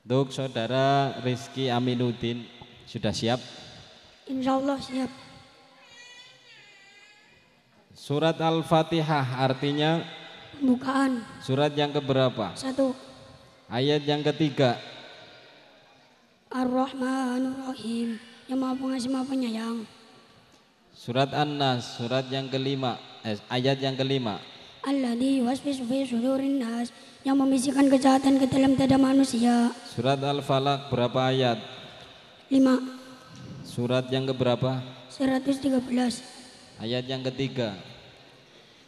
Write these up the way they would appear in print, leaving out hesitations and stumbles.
Untuk saudara Rizky Aminuddin sudah siap? Insya Allah siap. Surat Al-Fatihah artinya Pembukaan. surat yang keberapa? 1. Ayat yang ketiga. Ar-Rahmanur Rahim, yang maha pengasih maha penyayang. Surat An-Nas, surat yang kelima, ayat yang kelima. Alladzi yuwaswisu fi sudurin nas, yang membisikkan kejahatan ke dalam dada manusia. Surat Al-Falaq berapa ayat? 5. Surat yang keberapa? 113. Ayat yang ketiga.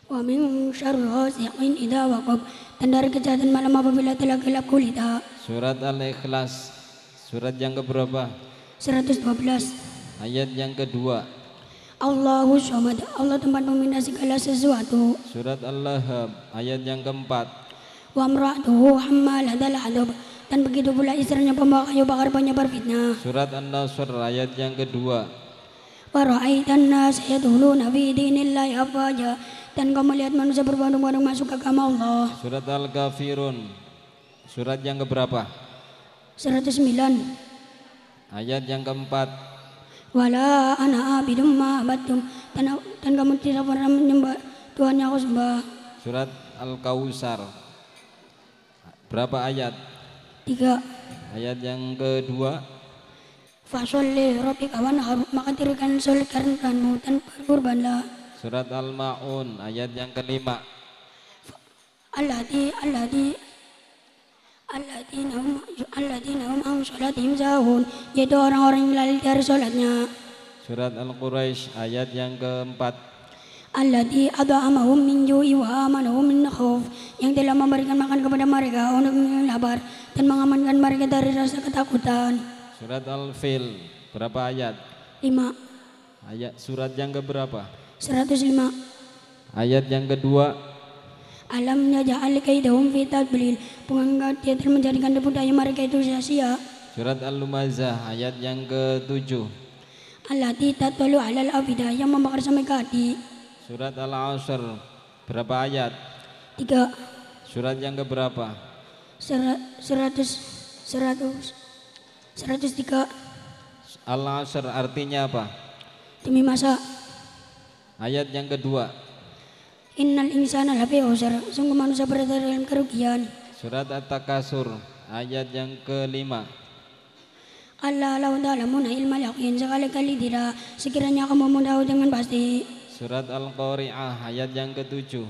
Wa min syarri ghasiqin idza waqab, dan dari kejahatan malam apabila telah gelap gulita. Surat Al-Ikhlas, surat yang keberapa? 112. Ayat yang kedua. Allahu Samad, Allah tempat memindah segala sesuatu. Surat Al-Lahab, ayat yang keempat. Wa imra'atuhu hammalatal hadab, dan begitu pula istrinya pembawa kayu bakar penyebar fitnah. Surat An-Nasr, ayat yang kedua. Wa ra'aitan nas yadkhuluna fi dinillahi afwaja, dan kau melihat manusia berbondong-bondong masuk ke agama Allah. Surat Al-Kafirun, surat yang keberapa? 109. Ayat yang keempat. Wala ana abidum ma abattum, dan kamu tidak pernah menyembah Tuhan yang aku sembah. Surat Al-Kausar, berapa ayat? 3. Ayat yang kedua. Fasholli rabbika wanhar, maka dirikan sholat karena Tuhanmu dan berkurbanlah. Surat Al-Ma'un, ayat yang kelima. Alladzina hum an sholatihim sahun, yaitu orang-orang yang lalai dari sholatnya. Surat Al-Quraisy, ayat yang keempat. Alladzi at'amahum min ju'i wa amanahum min khauf, yang telah memberikan makan kepada mereka untuk lapar dan mengamankan mereka dari rasa ketakutan. Surat Al-Fil, berapa ayat? 5. Ayat surat yang keberapa? 105. Ayat yang kedua. Alam yaj'al kaidahum fi tadlil, bukankah dia telah menjadikan tipu daya mereka itu sia-sia. Surat Al-Lumazah, ayat yang ke-7. Allati tatlu 'alal afidah, yang membakar sampai ke hati. Surat Al-Asr, berapa ayat? 3. Surat yang keberapa? 103. Al-Asr artinya apa? Demi masa. Ayat yang kedua. Innal insana lafi khusr, sungguh manusia berada dalam kerugian. Surat At-Takasur, ayat yang kelima. Allah law ta'lamuna ilmal yaqin, sekali-kali tidak sekiranya kamu mengetahui dengan pasti. Surat Al-Qari'ah, ayat yang ke-7.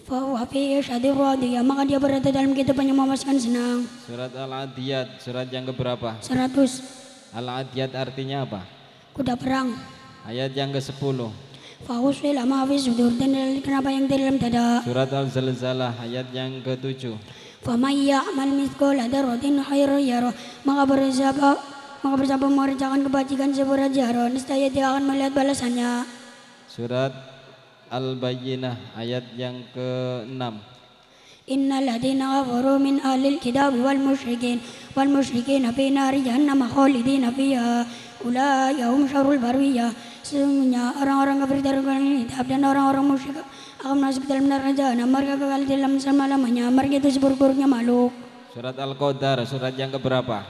Fa huwa fi 'ishatin radiyah, maka dia berada dalam kehidupan yang memuaskan senang. Surat Al-Adiyat, surat yang keberapa? 100. Al-Adiyat artinya apa? Kuda perang. Ayat yang ke-10. Fa husila ma fi sudur, dan kenapa yang di dalam dada. Surat Al-Zalzalah, ayat yang ke-7. Fa may ya'mal mithqala dzarratin khairan yarah, maka bersiapa mengerjakan kebajikan seberat zarah, niscaya dia akan melihat balasannya. Surat Al-Bayyinah, ayat yang ke-6. Innal ladzina kafaru min ahlil kitabi wal musyrikin fi nari jahannam khalidina fiha ulaika hum syarrul bariyah. Sesungguhnya orang-orang kafir dari golongan kitab dan orang-orang musyrik akan masuk dalam neraka jahanam, mereka kekal di dalam selama-lamanya, mereka itu seburuk-buruknya makhluk. Surat Al-Qadar, surat yang keberapa?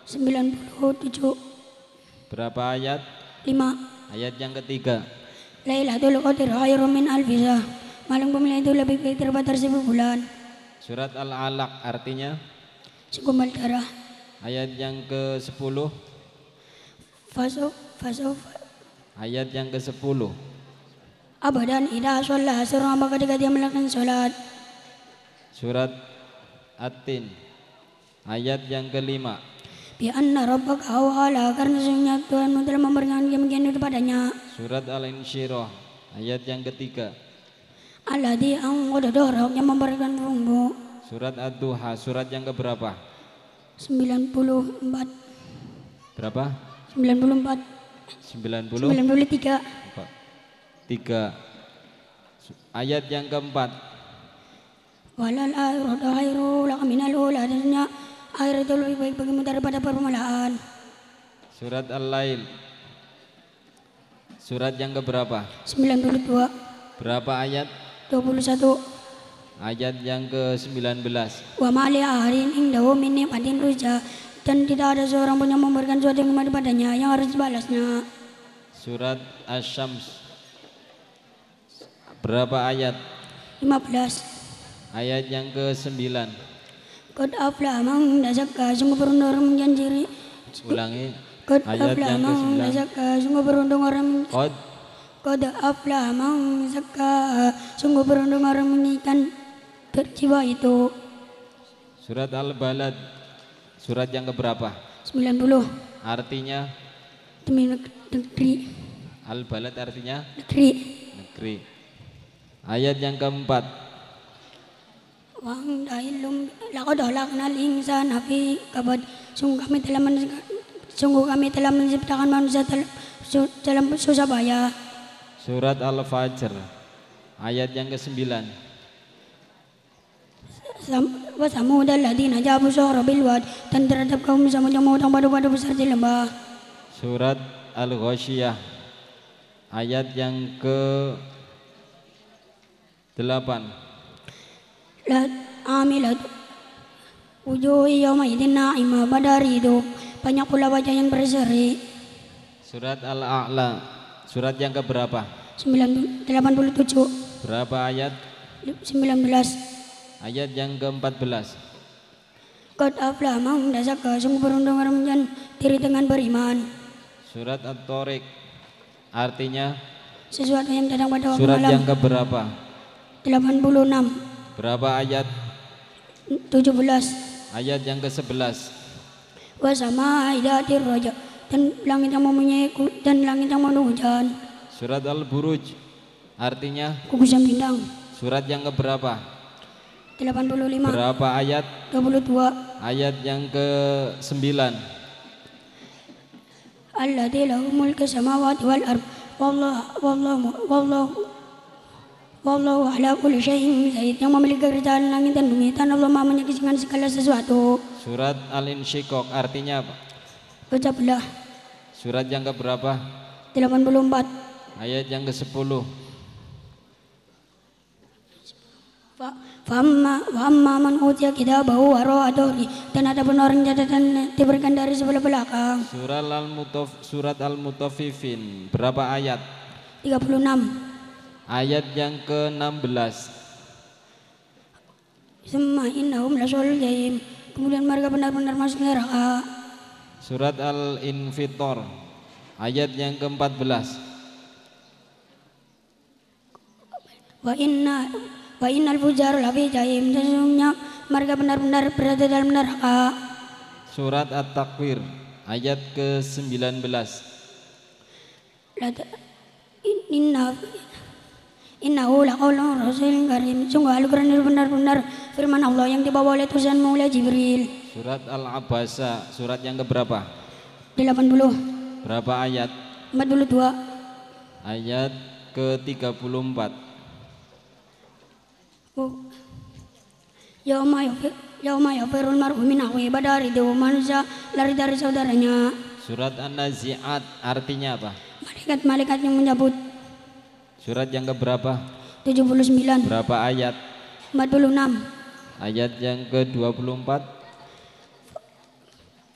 97. Berapa ayat? 5. Ayat yang ketiga. Lailatul Qadar khairun min alfi syahr, malam pemilihan itu lebih baik daripada 1000 bulan. Surat Al-Alaq artinya? Segumpal darah. Ayat yang ke-10. Fasuf. Ayat yang ke-10. Abadan idha sholat, seorang apakah ketika dia melakukan sholat. Surat At-Tin, ayat yang ke-5. Bi anna rabbaka awhala, karena sesungguhnya Tuhanmu telah memberikan demikian itu padanya. Surat Al-Insyirah, ayat yang ketiga. Alladzi anqadha dhahrak, yang memberikan punggung. Surat Ad-Duha, surat yang keberapa? 94. Berapa? 94. 93. 3. Ayat yang keempat. Walal akhiratu khairu laka minal ula, dan akhirat itu lebih baik bagimu daripada permulaan. Surat Al-Lail, surat yang keberapa? 92. Berapa ayat? 21. Ayat yang ke-19. Wa ma li ahadin indahu min ni'matin tujza, dan tidak ada seorang pun yang memberikan sesuatu yang nikmat padanya yang harus dibalasnya. Surat Asy-Syams. Berapa ayat? 15. Ayat yang ke-9. Qad aflaha man tazakka, sungguh beruntung orang menjanjiri. Ulangi. Qad Ayat aflaha yang man ke-9. tazakka, sungguh beruntung orang Qad aflaha man tazakka, sungguh beruntung orang meninggikan berjiwa itu. Surat Al-Balad. Surat yang keberapa? 90. Artinya Demi negeri. Al-Balad artinya Negeri. negeri. Ayat yang keempat. Wa indahilum laqad khalaqnal insana fi kabad, sungguh kami telah menciptakan manusia dalam susah payah. Surat Al-Fajr. Ayat yang ke-9. Wa samudal ladzina jabu syuhra bil wad, dan terhadap kaum Samud yang memotong batu-batu besar di lembah. Surat Al-Ghasyiyah. Ayat yang ke-8. La amilat wujuhi yawma idin na'imah, pada hari itu banyak pula wajah yang berseri. Surat Al-A'la. Surat yang keberapa? 87. Berapa ayat? 19. Ayat yang ke-14. Qad aflaha man tazakka, sungguh beruntung orang menjan diri dengan beriman. Surat At-Thariq. Artinya Sesuatu yang datang pada waktu surat malam. yang keberapa? 86. Berapa ayat? 17. Ayat yang ke-11. Wa samaa'i dzatir raja, dan langit yang mempunyai dan langit yang penuh hujan. Surat Al-Buruj. Artinya Gugusan bintang. surat yang keberapa? 85. Berapa ayat? 22. Ayat yang ke-9. Alladzi lahu mulku samawati wal ard, wallahu ala kulli syai'in qadir, yang memiliki kerajaan langit dan bumi, dan Allah Maha menyaksikan segala sesuatu. Surat Al-Insyiqaq. Artinya apa? Pecah belah. Surat yang keberapa? 84. Ayat yang ke-10. Wa amma man utiya kitabahu wara'a dhahri, dan ada pun orang catatan diberikan dari sebelah belakang. Surat Al-Mutaffifin. Berapa ayat? 36. Ayat yang ke-16. Summa innahum lasolul jahim, kemudian mereka benar-benar masuk neraka. Surat Al-Infitor. Ayat yang ke-14. Wa innal fujjar lafi jahim, sesungguhnya mereka benar-benar berada dalam neraka. Surat At-Takwir. Ayat ke-19. Innahu laqaulun rasulin karim, sungguh Al-Quran itu benar-benar firman Allah yang dibawa oleh utusan mulia Jibril. Surat Al-Abasa. Surat yang keberapa? 80. Berapa ayat? 42. Ayat ke-34. Yauma yafirul mar'u min akhihi, pada hari itu manusia lari dari saudaranya. Surat An-Nazi'at. Artinya apa? Malaikat yang menyebut. Surat yang keberapa? 79. Berapa ayat? 46. Ayat yang ke-24.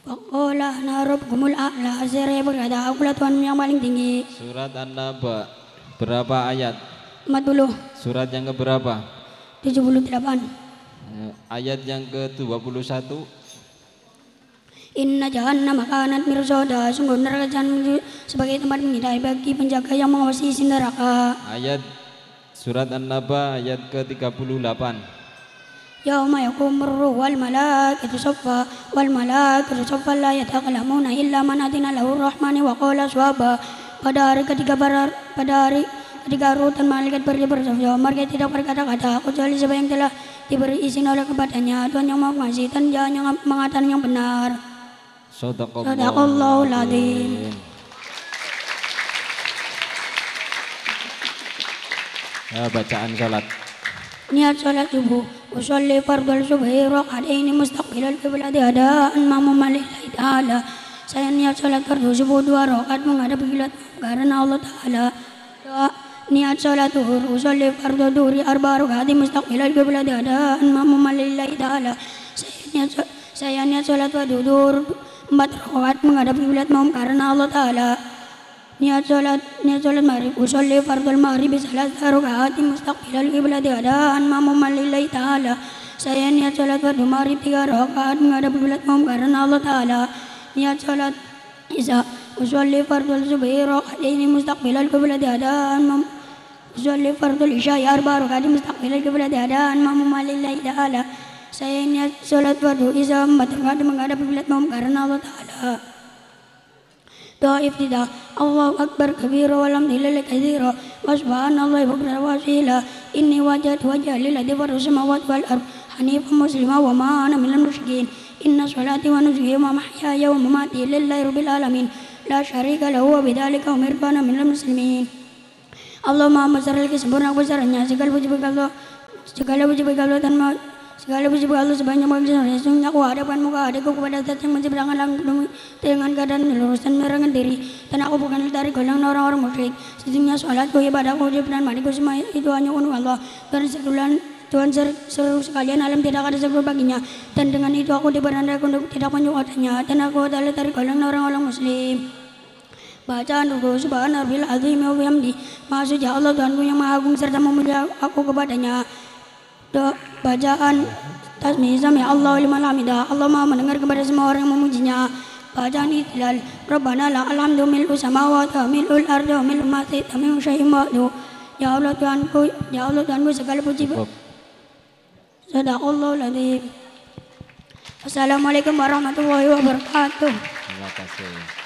Faqala ana rabbukumul a'la, saya berkata akulah Tuhan yang paling tinggi. Surat An-Naba. Berapa ayat? 40. Surat yang keberapa? 78. Ayat yang ke-21. Inna jahannama kanat mirsada, sungguh neraka jahanam sebagai tempat menghindari bagi penjaga yang mengawasi isi neraka. Ayat surat An-Naba ayat ke-38. Yauma yaqumur ruhu wal malaikatu saffa la yatakallamuna illa man adina lahu rahmani wa qala shawaba. Pada hari ketika Ruh dan malaikat bersabda, mereka tidak berkata-kata kecuali siapa yang telah diberi izin oleh kepadanya, Tuhan yang Maha Pengasih dan Dia yang mengatakan yang benar. Shadaqallahul adzim. Ya, bacaan salat. Niat salat subuh. Usolli fardhu subhi raka'ataini mustaqbilal qiblati adaan ma'mum lillahi ta'ala. Saya niat salat fardhu subuh 2 rakaat menghadap kiblat karena Allah Ta'ala. niat sholat duhur usolli fardhu duhri arba rakaat mustaqbilal qiblat adaan ma'muman lillahi ta'ala. Saya niat sholat duhur 4 rakaat menghadap kiblat maum karena Allah Ta'ala. Niat sholat maghrib usolli fardhu maghrib salat rakaat mustaqbilal qiblat adaan ma'muman lillahi ta'ala. Saya niat sholat maghrib 3 rakaat menghadap kiblat maum karena Allah Ta'ala. Niat sholat isya usolli fardhu subhi rakaatain mustaqbilal qiblat adaan usolli fardhu isya 4 rakaat mustaqbilal qiblat adaan ma'muman lillahi ta'ala. Saya niat sholat fardu isya 4 rakaat menghadap kiblat maum karena Allah Ta'ala. Doa iftidah. Allahu akbar kabira walhamdulillahi katsira wa subhanallahi bukratan wa asila. Inni wajjahtu wajhiya lilladzi fatara samawati wal ardh hanifan musliman wa ma ana minal musyrikin. Inna sholati wa nusuki wa mahyaya wa mamati lillahi rabbil alamin la syarika lahu wa bidzalika umirtu wa ana minal muslimin. Allahumma masalli kesempurnaan besarnya segala puji bagi Allah sebanyak mungkin. Sesungguhnya aku hadapkan muka adikku kepada zat yang menciptakan langit dengan keadaan lurus dan merenggan diri, dan aku bukan dari golongan orang-orang musyrik. Sesungguhnya sholatku, ibadahku, dan mandiku semua itu hanya untuk Allah Tuhan seluruh sekalian alam, tidak ada seluruh baginya, dan dengan itu aku diberandai untuk tidak menyuatnya, dan aku adalah dari golongan orang-orang muslim. Bacaan ruku subhana rabbil azim wa bihamdi. Maha suci Allah Tuhanku yang maha agung serta memulia aku kepadanya. Bacaan tasbih sami Allahu liman hamidah. Allah maha mendengar kepada semua orang yang memujinya. Bacaan ihlal Rabbana la alhamdu mil'u samawati wa mil'ul ardi wa mil'u ma syi'ta min syai'in ba'du. Ya Allah Tuhanku segala puji. Sadaqallahul azim. Assalamualaikum warahmatullahi wabarakatuh. Terima kasih.